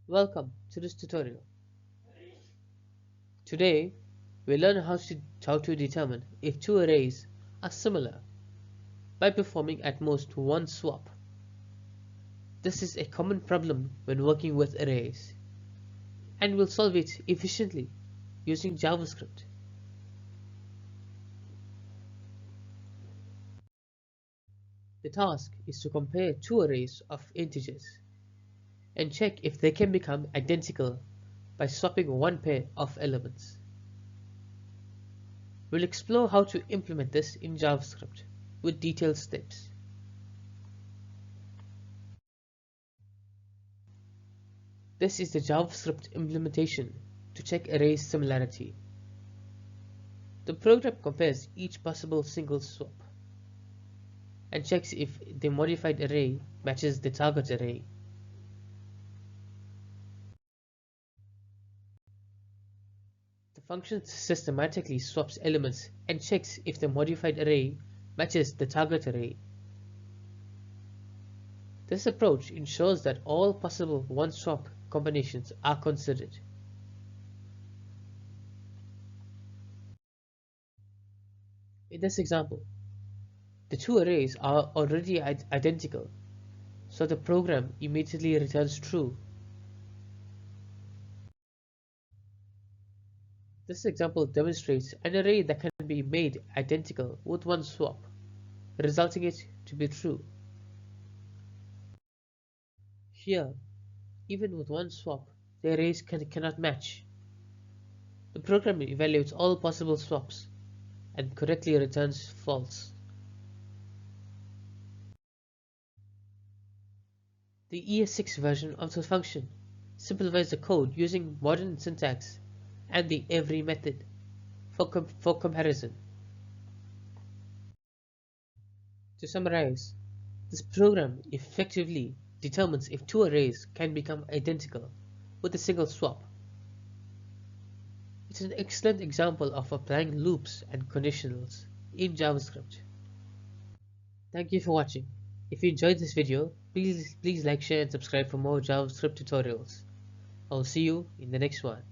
Welcome to this tutorial. Today, we learn how to determine if two arrays are similar by performing at most one swap. This is a common problem when working with arrays, and we'll solve it efficiently using JavaScript. The task is to compare two arrays of integers and check if they can become identical by swapping one pair of elements. We'll explore how to implement this in JavaScript with detailed steps. This is the JavaScript implementation to check arrays similarity. The program compares each possible single swap and checks if the modified array matches the target array. The function systematically swaps elements and checks if the modified array matches the target array. This approach ensures that all possible one-swap combinations are considered. In this example, the two arrays are already identical, so the program immediately returns true. This example demonstrates an array that can be made identical with one swap, resulting it to be true. Here, even with one swap, the arrays cannot match. The program evaluates all possible swaps and correctly returns false. The ES6 version of the function simplifies the code using modern syntax and the every method for comparison. To summarize, this program effectively determines if two arrays can become identical with a single swap. It's an excellent example of applying loops and conditionals in JavaScript. Thank you for watching. If you enjoyed this video, please like, share and subscribe for more JavaScript tutorials. I'll see you in the next one.